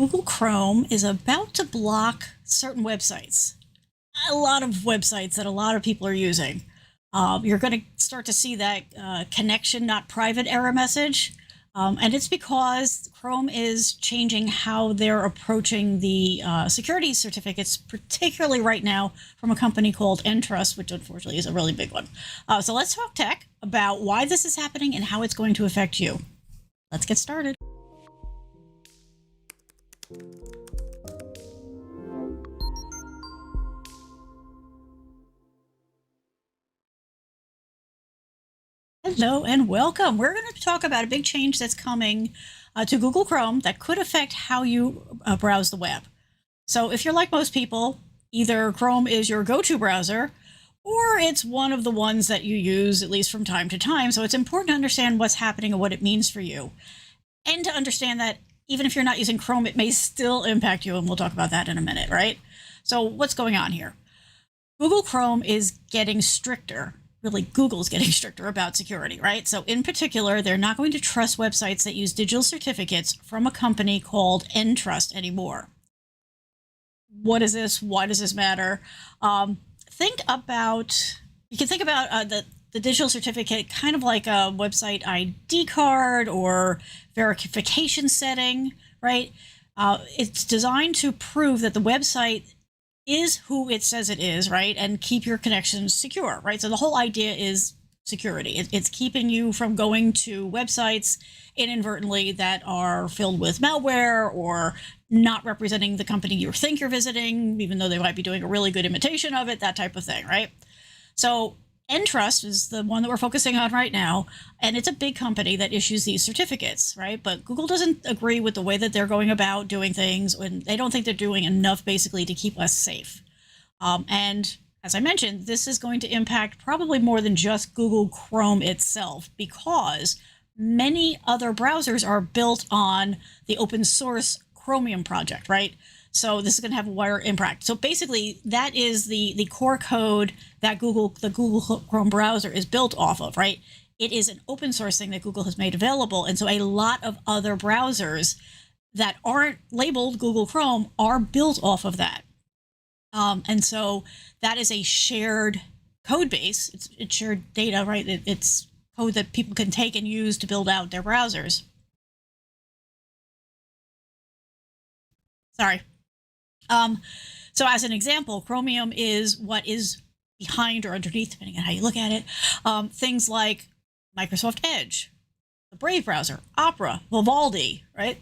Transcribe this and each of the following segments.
Google Chrome is about to block certain websites. A lot of websites that a lot of people are using. You're going to start to see that connection not private error message. And it's because Chrome is changing how they're approaching the security certificates, particularly right now from a company called Entrust, which unfortunately is a really big one. So let's talk tech about why this is happening and how it's going to affect you. Let's get started. Hello and welcome. We're going to talk about a big change that's coming to Google Chrome that could affect how you browse the web. So if you're like most people, either Chrome is your go-to browser or it's one of the ones that you use at least from time to time. So it's important to understand what's happening and what it means for you. And to understand that even if you're not using Chrome, it may still impact you. And we'll talk about that in a minute, right? So what's going on here? Google Chrome is getting stricter. Really, Google's getting stricter about security, right? So in particular, they're not going to trust websites that use digital certificates from a company called Entrust anymore. What is this? Why does this matter? You can think about the digital certificate kind of like a website ID card or verification setting, right? It's designed to prove that the website is who it says it is, right? And keep your connections secure, right? So the whole idea is security. It's keeping you from going to websites inadvertently that are filled with malware or not representing the company you think you're visiting, even though they might be doing a really good imitation of it, that type of thing, right? So Entrust is the one that we're focusing on right now, and it's a big company that issues these certificates, right? But Google doesn't agree with the way that they're going about doing things, and they don't think they're doing enough basically to keep us safe. And as I mentioned, this is going to impact probably more than just Google Chrome itself, because many other browsers are built on the open source Chromium project, right? So this is going to have a wider impact. So basically, that is the core code that the Google Chrome browser is built off of, right? It is an open source thing that Google has made available. And so a lot of other browsers that aren't labeled Google Chrome are built off of that. And so that is a shared code base. It's shared data, right? It's code that people can take and use to build out their browsers. Sorry. So as an example, Chromium is what is behind or underneath, depending on how you look at it, things like Microsoft Edge, the Brave browser, Opera, Vivaldi, right?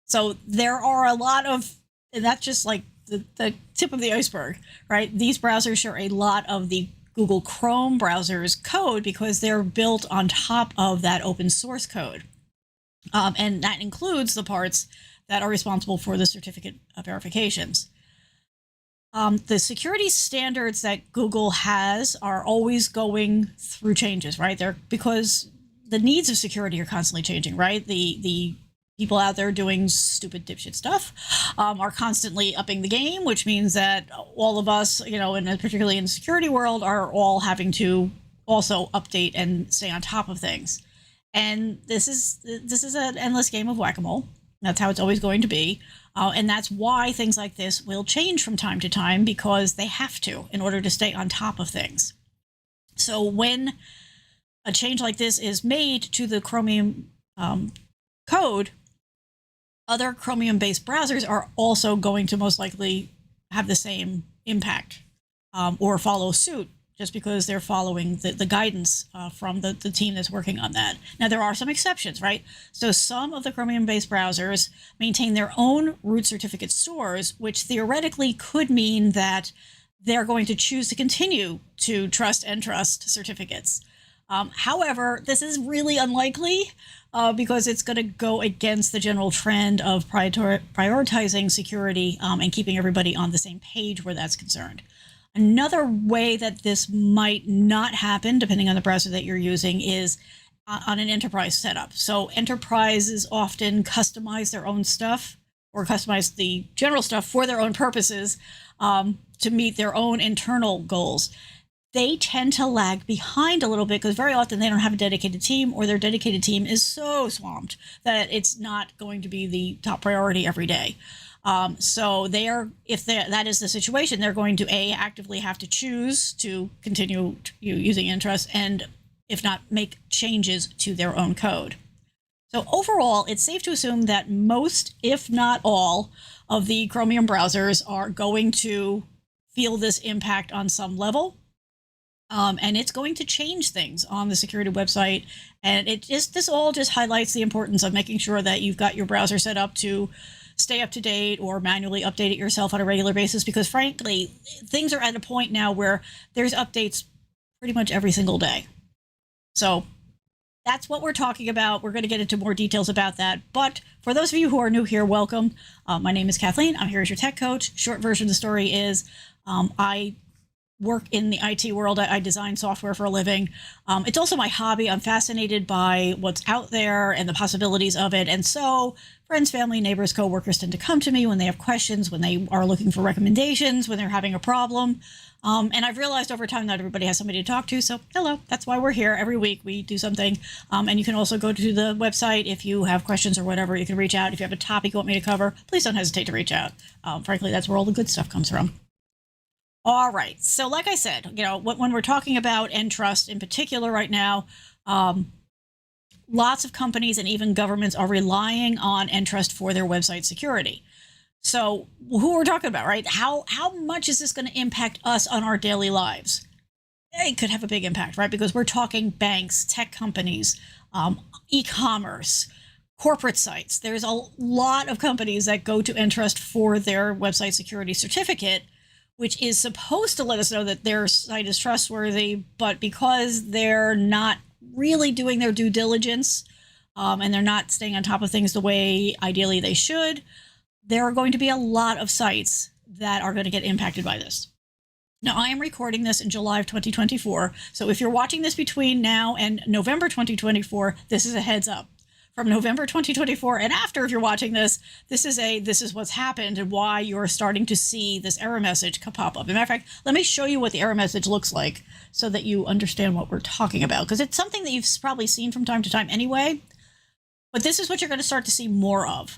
So there are a lot of, and that's just like the tip of the iceberg, right? These browsers share a lot of the Google Chrome browser's code because they're built on top of that open source code. And that includes the parts that are responsible for the certificate verifications. The security standards that Google has are always going through changes, right? Because the needs of security are constantly changing, right? The people out there doing stupid dipshit stuff are constantly upping the game, which means that all of us, and particularly in the security world, are all having to also update and stay on top of things. And this is an endless game of whack-a-mole. That's how it's always going to be. And that's why things like this will change from time to time, because they have to in order to stay on top of things. So when a change like this is made to the Chromium code, other Chromium-based browsers are also going to most likely have the same impact or follow suit, just because they're following the guidance from the team that's working on that. Now, there are some exceptions, right? So some of the Chromium-based browsers maintain their own root certificate stores, which theoretically could mean that they're going to choose to continue to trust Entrust certificates. However, this is really unlikely because it's going to go against the general trend of prioritizing security and keeping everybody on the same page where that's concerned. Another way that this might not happen, depending on the browser that you're using, is on an enterprise setup. So enterprises often customize their own stuff or customize the general stuff for their own purposes to meet their own internal goals. they tend to lag behind a little bit because very often they don't have a dedicated team, or their dedicated team is so swamped that it's not going to be the top priority every day. So if that is the situation, they're going to actively have to choose to continue using Entrust, and if not, make changes to their own code. So overall, it's safe to assume that most, if not all, of the Chromium browsers are going to feel this impact on some level. And it's going to change things on the security website. And this all just highlights the importance of making sure that you've got your browser set up to stay up to date, or manually update it yourself on a regular basis, because frankly, things are at a point now where there's updates pretty much every single day. So that's what we're talking about. We're going to get into more details about that. But for those of you who are new here, welcome. My name is Kathleen. I'm here as your tech coach. Short version of the story is I work in the IT world. I design software for a living. It's also my hobby. I'm fascinated by what's out there and the possibilities of it. And so friends, family, neighbors, coworkers tend to come to me when they have questions, when they are looking for recommendations, when they're having a problem. And I've realized over time that everybody has somebody to talk to. So hello, that's why we're here. Every week we do something. And you can also go to the website if you have questions or whatever. You can reach out. If you have a topic you want me to cover, please don't hesitate to reach out. Frankly, that's where all the good stuff comes from. All right. So like I said, when we're talking about Entrust in particular right now, lots of companies and even governments are relying on Entrust for their website security. So who we're talking about, right? How much is this going to impact us on our daily lives? It could have a big impact, right? Because we're talking banks, tech companies, e-commerce, corporate sites. There's a lot of companies that go to Entrust for their website security certificate, which is supposed to let us know that their site is trustworthy, but because they're not really doing their due diligence, and they're not staying on top of things the way ideally they should, there are going to be a lot of sites that are going to get impacted by this. Now, I am recording this in July of 2024, so if you're watching this between now and November 2024, this is a heads up. From November 2024 and after, if you're watching this, this is what's happened and why you're starting to see this error message pop up. As a matter of fact, let me show you what the error message looks like so that you understand what we're talking about, because it's something that you've probably seen from time to time anyway, but this is what you're going to start to see more of.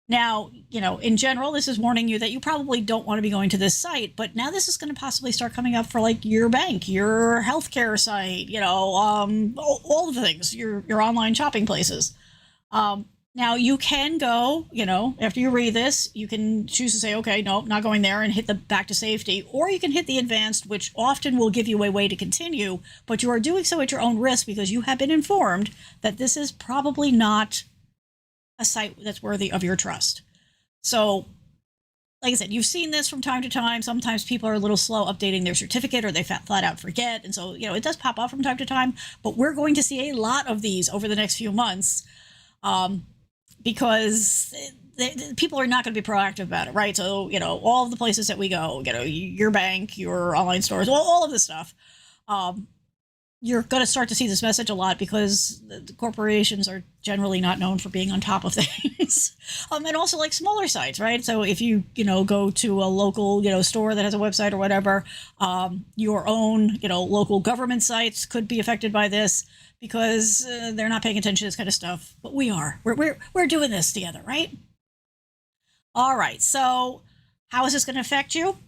Now, in general, this is warning you that you probably don't want to be going to this site, but now this is going to possibly start coming up for like your bank, your healthcare site, all the things, your online shopping places. Now you can go, after you read this, you can choose to say, okay, no, not going there, and hit the back to safety, or you can hit the advanced, which often will give you a way to continue, but you are doing so at your own risk because you have been informed that this is probably not a site that's worthy of your trust. So, like I said, you've seen this from time to time. Sometimes people are a little slow updating their certificate, or they flat out forget. And so, it does pop up from time to time, but we're going to see a lot of these over the next few months. Because people are not going to be proactive about it, right? So, all of the places that we go, your bank, your online stores, all of this stuff, you're going to start to see this message a lot because the corporations are generally not known for being on top of things. And also like smaller sites, right? So if you, go to a local, store that has a website or whatever, your own, local government sites could be affected by this because they're not paying attention to this kind of stuff. But we are. We're doing this together, right? All right. So how is this going to affect you?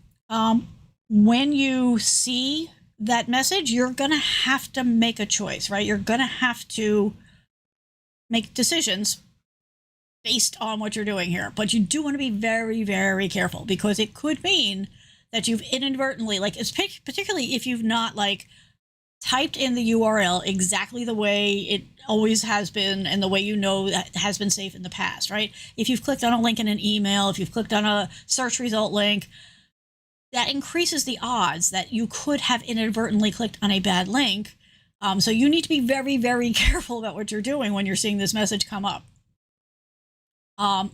When you see that message, you're going to have to make a choice, right? You're going to have to make decisions based on what you're doing here. But you do want to be very, very careful because it could mean that you've inadvertently, particularly if you've not typed in the URL exactly the way it always has been and the way that has been safe in the past, right? If you've clicked on a link in an email, if you've clicked on a search result link, that increases the odds that you could have inadvertently clicked on a bad link. So you need to be very, very careful about what you're doing when you're seeing this message come up.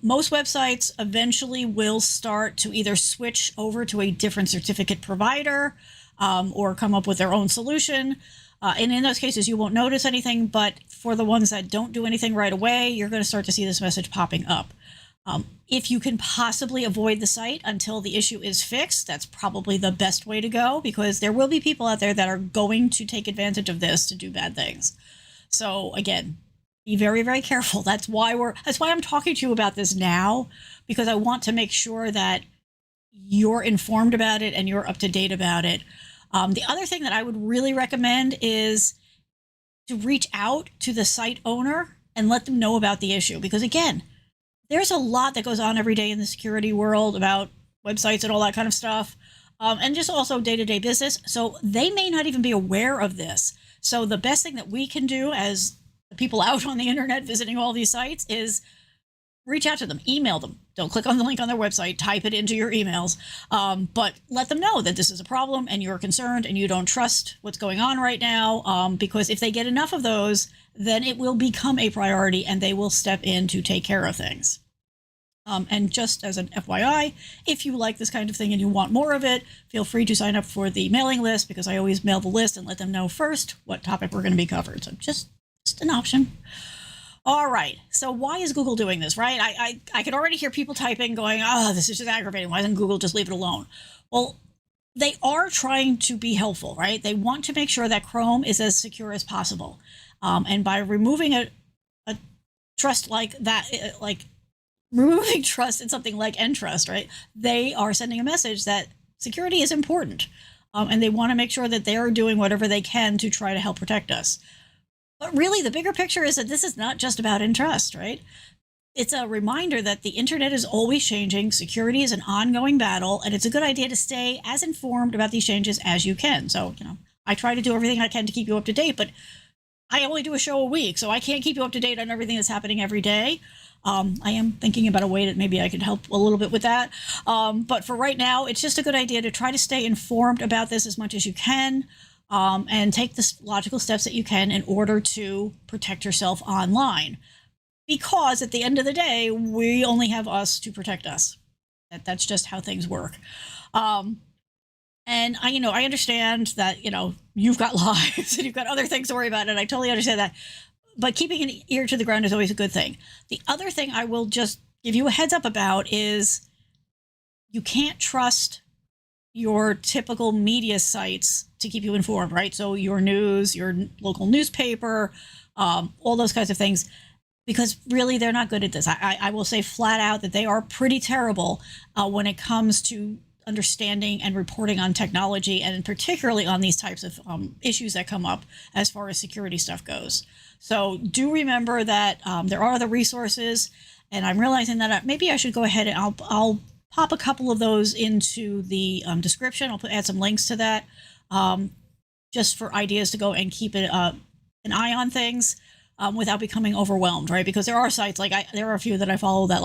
Most websites eventually will start to either switch over to a different certificate provider or come up with their own solution. And in those cases, you won't notice anything. But for the ones that don't do anything right away, you're going to start to see this message popping up. If you can possibly avoid the site until the issue is fixed, that's probably the best way to go, because there will be people out there that are going to take advantage of this to do bad things. So again, be very, very careful. That's why I'm talking to you about this now, because I want to make sure that you're informed about it and you're up to date about it. The other thing that I would really recommend is to reach out to the site owner and let them know about the issue, because again, there's a lot that goes on every day in the security world about websites and all that kind of stuff, and just also day-to-day business. So they may not even be aware of this. So the best thing that we can do as the people out on the internet visiting all these sites is reach out to them, email them. Don't click on the link on their website, type it into your emails, but let them know that this is a problem and you're concerned and you don't trust what's going on right now, because if they get enough of those, then it will become a priority and they will step in to take care of things. And just as an FYI, if you like this kind of thing and you want more of it, feel free to sign up for the mailing list, because I always mail the list and let them know first what topic we're going to be covered. So just an option. All right. So why is Google doing this, right? I could already hear people typing going, oh, this is just aggravating. Why doesn't Google just leave it alone? Well, they are trying to be helpful, right? They want to make sure that Chrome is as secure as possible. And by removing a trust like that, like removing trust in something like Entrust, right? They are sending a message that security is important. And they want to make sure that they're doing whatever they can to try to help protect us. But really, the bigger picture is that this is not just about Entrust, right? It's a reminder that the internet is always changing. Security is an ongoing battle, and it's a good idea to stay as informed about these changes as you can. So, I try to do everything I can to keep you up to date, but I only do a show a week, so I can't keep you up to date on everything that's happening every day. I am thinking about a way that maybe I could help a little bit with that. But for right now, it's just a good idea to try to stay informed about this as much as you can. And take the logical steps that you can in order to protect yourself online. Because at the end of the day, we only have us to protect us. That's just how things work. And I understand that, you've got lives and you've got other things to worry about, and I totally understand that. But keeping an ear to the ground is always a good thing. The other thing I will just give you a heads up about is you can't trust your typical media sites to keep you informed, right? So your news, your local newspaper, all those kinds of things, because really they're not good at this. I will say flat out that they are pretty terrible when it comes to understanding and reporting on technology, and particularly on these types of issues that come up as far as security stuff goes. So do remember that there are other resources, and I'm realizing that maybe I should go ahead and I'll pop a couple of those into the description. I'll add some links to that, just for ideas to go and keep an eye on things without becoming overwhelmed, right? Because there are sites there are a few that I follow that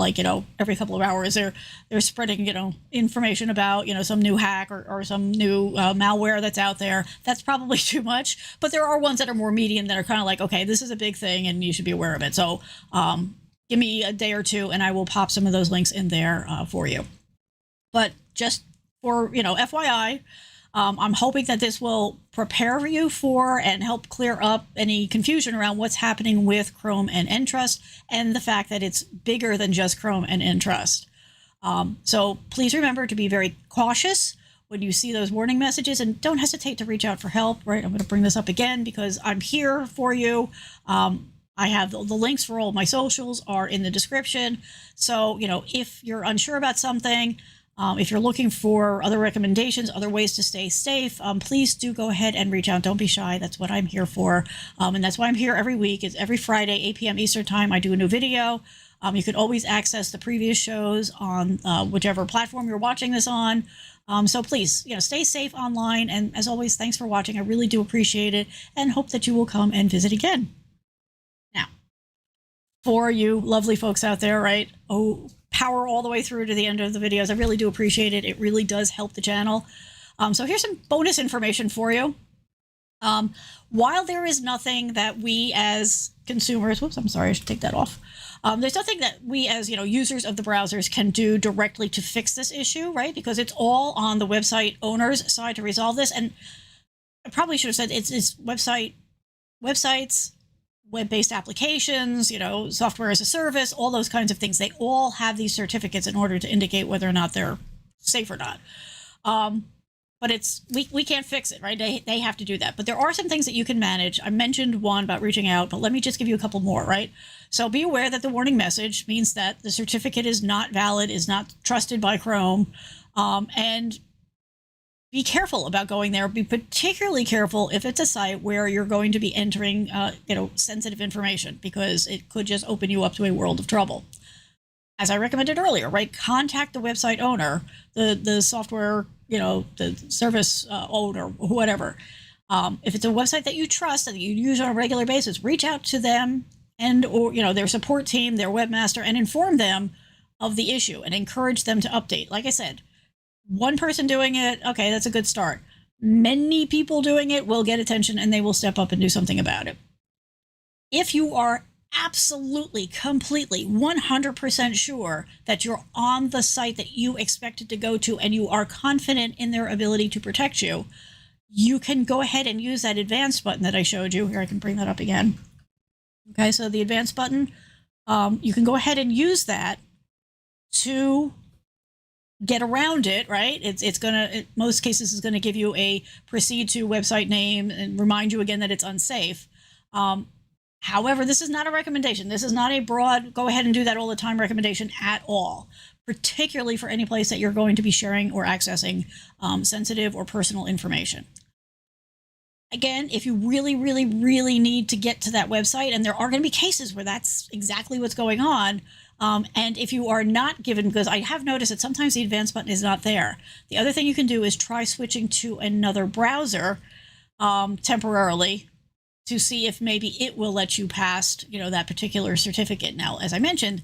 every couple of hours they're spreading information about some new hack or some new malware that's out there. That's probably too much, but there are ones that are more medium that are kind of like, okay, this is a big thing and you should be aware of it. So give me a day or two and I will pop some of those links in there for you. But just for, FYI, I'm hoping that this will prepare you for and help clear up any confusion around what's happening with Chrome and Entrust, and the fact that it's bigger than just Chrome and Entrust. So please remember to be very cautious when you see those warning messages, and don't hesitate to reach out for help, right? I'm going to bring this up again because I'm here for you. I have the links for all of my socials are in the description. So, if you're unsure about something, if you're looking for other recommendations, other ways to stay safe, please do go ahead and reach out. Don't be shy. That's what I'm here for. And that's why I'm here every week. It's every Friday, 8 p.m. Eastern time. I do a new video. You can always access the previous shows on whichever platform you're watching this on. So please, stay safe online. And as always, thanks for watching. I really do appreciate it and hope that you will come and visit again. Now, for you lovely folks out there, right? Power all the way through to the end of the videos. I really do appreciate it. It really does help the channel. So here's some bonus information for you. While there is nothing that we as consumers, whoops, I'm sorry, I should take that off. There's nothing that we as, users of the browsers can do directly to fix this issue, right? Because it's all on the website owner's side to resolve this. And I probably should have said it's websites, web-based applications, software as a service, all those kinds of things. They all have these certificates in order to indicate whether or not they're safe or not. But we can't fix it, right? They have to do that. But there are some things that you can manage. I mentioned one about reaching out, but let me just give you a couple more, right? So be aware that the warning message means that the certificate is not valid, is not trusted by Chrome, and be careful about going there. Be particularly careful if it's a site where you're going to be entering, sensitive information, because it could just open you up to a world of trouble. As I recommended earlier, right? Contact the website owner, the software, the service owner, whatever. If it's a website that you trust and that you use on a regular basis, reach out to them or their support team, their webmaster, and inform them of the issue and encourage them to update. Like I said, one person doing it, okay, that's a good start. Many people doing it will get attention and they will step up and do something about it. If you are absolutely, completely, 100% sure that you're on the site that you expected to go to and you are confident in their ability to protect you, you can go ahead and use that advanced button that I showed you. Here, I can bring that up again. Okay, so the advanced button, you can go ahead and use that to get around it, right? It's gonna, in most cases, is gonna give you a proceed to website name and remind you again that it's unsafe. However, this is not a recommendation. This is not a broad, go ahead and do that all the time recommendation at all, particularly for any place that you're going to be sharing or accessing sensitive or personal information. Again, if you really, really, really need to get to that website, and there are going to be cases where that's exactly what's going on, and if you are not given, because I have noticed that sometimes the advanced button is not there. The other thing you can do is try switching to another browser temporarily to see if maybe it will let you past, that particular certificate. Now, as I mentioned,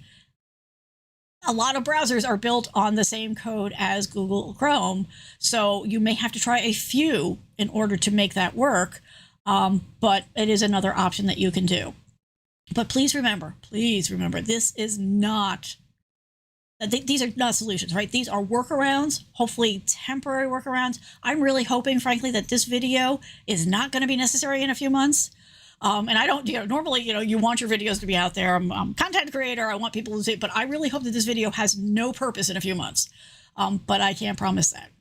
a lot of browsers are built on the same code as Google Chrome, so you may have to try a few in order to make that work, but it is another option that you can do. But please remember, this is not, these are not solutions, right? These are workarounds, hopefully temporary workarounds. I'm really hoping, frankly, that this video is not going to be necessary in a few months. And I don't, normally, you want your videos to be out there. I'm a content creator. I want people to see it, but I really hope that this video has no purpose in a few months. But I can't promise that.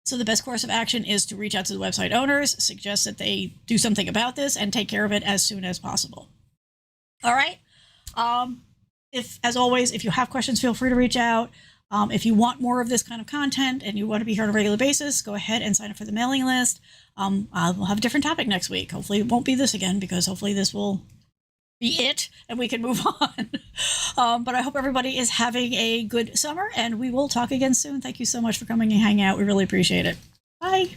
So the best course of action is to reach out to the website owners, suggest that they do something about this, and take care of it as soon as possible. All right. As always, if you have questions, feel free to reach out. If you want more of this kind of content and you want to be here on a regular basis, go ahead and sign up for the mailing list. We'll have a different topic next week. Hopefully it won't be this again, because hopefully this will be it and we can move on. But I hope everybody is having a good summer, and we will talk again soon. Thank you so much for coming and hanging out. We really appreciate it. Bye.